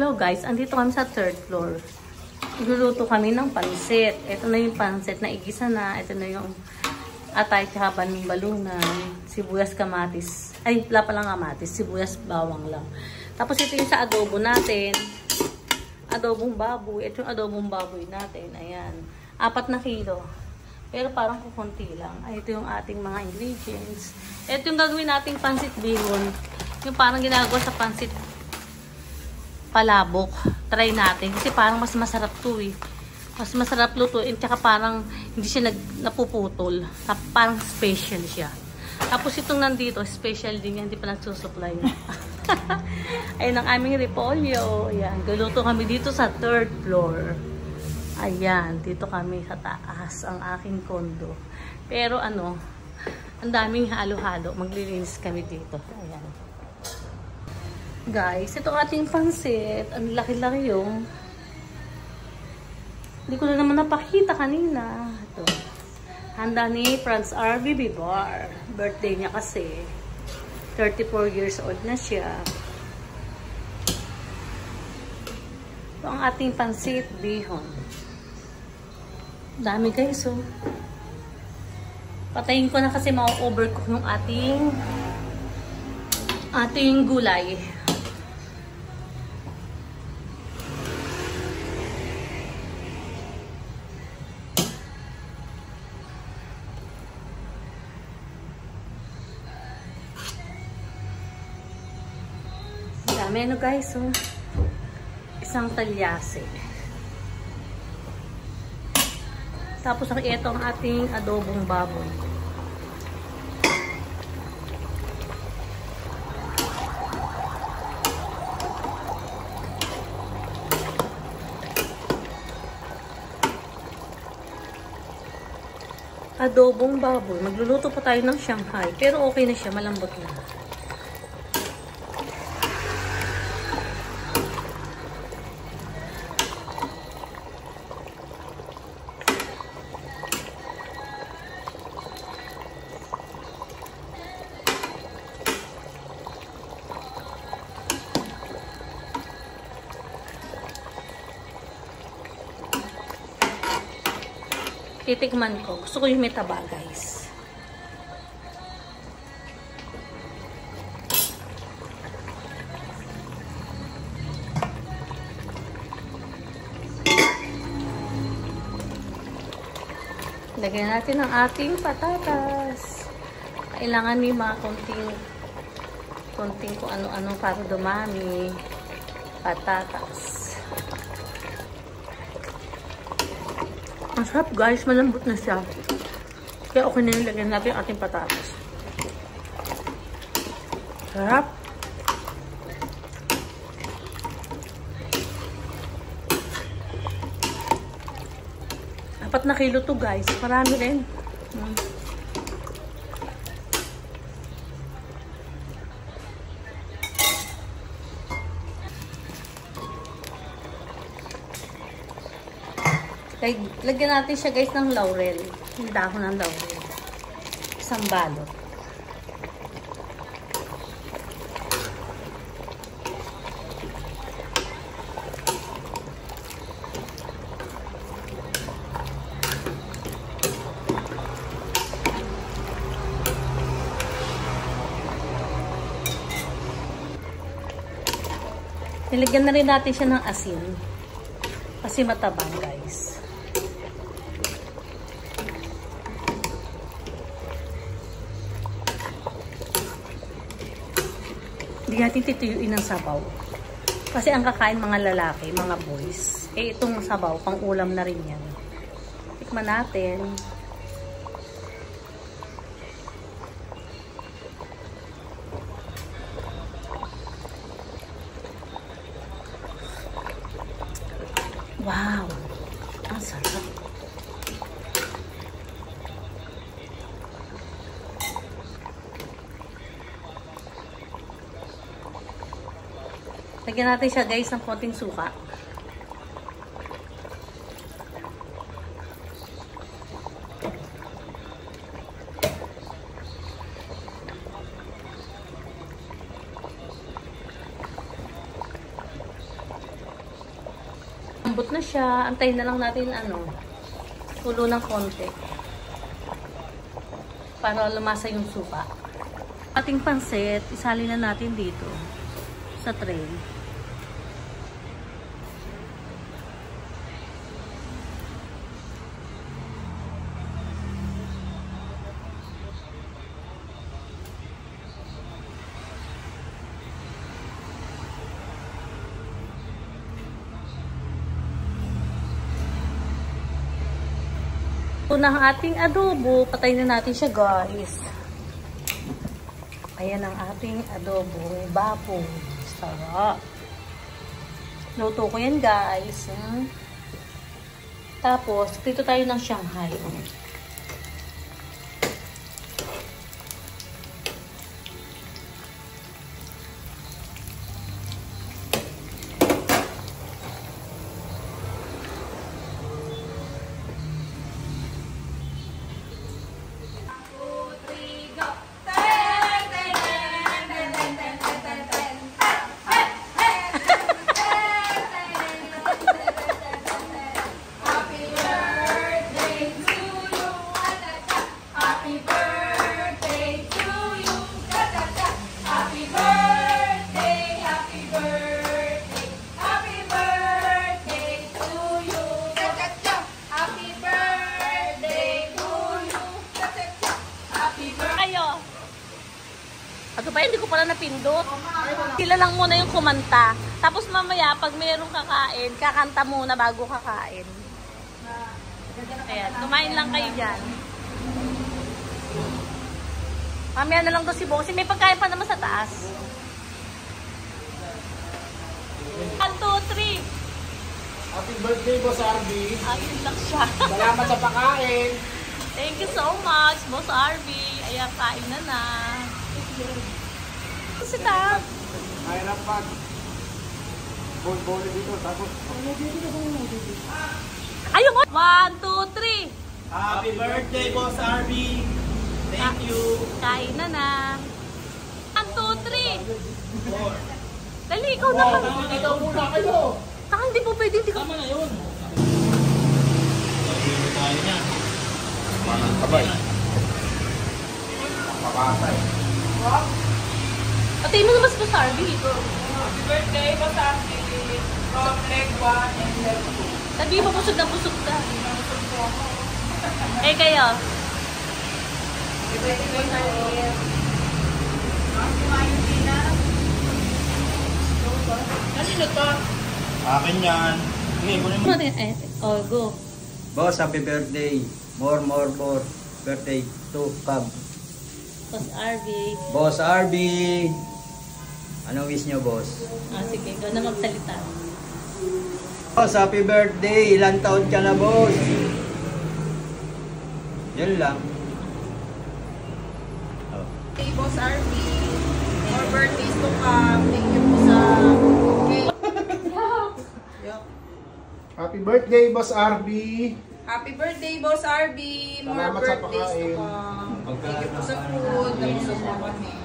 Hello guys, andito kami sa third floor. Nagluluto kami ng pansit. Ito na yung pansit na igisa na. Ito na yung atay tsaka balunan, sibuyas, kamatis. Ay, wala palang kamatis, sibuyas, bawang lang. Tapos ito yung sa adobo natin. Adobong baboy. Ito yung adobong baboy natin. Ayan. 4 na kilo. Pero parang kukunti lang. Ay, ito yung ating mga ingredients. Ito yung gagawin nating pansit bihon. Yung parang ginagawa sa pansit palabok. Try natin. Kasi parang mas masarap to eh. Mas masarap lutuin. Tsaka parang hindi siya napuputol. Parang special siya. Tapos itong nandito, special din yan. Hindi pa nagsusupply. Ayun ang aming repolyo. Ayan. Galuto kami dito sa third floor. Ayan. Dito kami sa taas. Ang aking kondo. Pero ano, ang daming halo-halo. Maglilinis kami dito. Ayan. Guys, ito ating pansit. Ang laki-laki yung. Hindi ko na naman napakita kanina. Ito. Handa ni Franz R. Bibibar. Birthday niya kasi. 34 years old na siya. Ito ang ating pansit bihon. Dami guys, oh. Patayin ko na kasi ma-overcook yung ating gulay. Dami ano guys, oh. Isang talyase. Tapos ito ang ating adobong baboy. Adobong baboy. Magluluto pa tayo ng Shanghai. Pero okay na siya. Malambot na. Titikman ko. Gusto ko yung may taba, guys. Lagyan natin ang ating patatas. Kailangan may mga konting kung ano-ano para dumami. Patatas. Ang sarap guys, malambot na siya. Kaya okay na yung lagyan natin ang ating patatas. Sarap. Apat na kilo to guys. Marami rin. Lagyan natin siya guys ng laurel. Yung dahon ng laurel. Isang balot. Nilagyan na rin natin siya ng asin. Kasi matabang guys. Hindi natin tituyuin ng sabaw. Kasi ang kakain mga lalaki, mga boys, eh itong sabaw, pang ulam na rin yan. Tikman natin. Wow! Ang sarap. Lagyan natin siya guys ng konting suka. Malambot na siya. Antayin na lang natin kulo ng konti. Para lumasa yung suka. Ating pansit, isali na natin dito sa tray. Ito na ang ating adobo. Patayin na natin siya, guys. Ayan ang ating adobo. Baboy. Sarap. Luto ko yan, guys. Tapos, dito tayo ng Shanghai. Ano ba, hindi ko pala napindot. Sila lang muna yung kumanta. Tapos mamaya, pag mayroong kakain, kakanta muna bago kakain. Ayan, kumain lang kayo dyan. Mamaya na lang daw si Bo, kasi may pagkain pa naman sa taas. 1, 2, 3. Happy birthday, Boss Arby. Ayun lang siya. Salamat sa pagkain. Thank you so much, Boss Arby. Ayan, kain na na. Si Tap. Mahirap pag bol-bol dito. Tapos, ayun mo. 1, 2, 3. Happy birthday, Boss Arby. Thank you. Kain na na. 1, 2, 3. 4. Dali, ikaw naman. Ikaw muna kayo. Saka hindi po pwede. Hindi ka. Tama na yun. Pag-iwi tayo niya. Manang kabay. Papatay. Patayin mo naman si Boss Arby. Happy birthday, Boss Arby. From leg 1 and leg 2. Sabi mo, busog na busog ka. Eh, kayo. Happy birthday, Boss Arby. Kumain din na. Kanino to? Akin yan. Sige, kunin mo. Oh, go. Boss, happy birthday. More birthday to come. Boss Arby. Boss Arby. Anong wish nyo, boss? Sige, ikaw na magsalita. Boss, happy birthday. Ilan taon ka na, boss? Yan lang. Oh. Hey, Boss Arby. More birthdays to come. Thank you po sa cake. Happy birthday, Boss Arby. Happy birthday, Boss Arby. More Salamat sa birthdays to pagkain. come. Thank you po sa food. Nabusog po kami.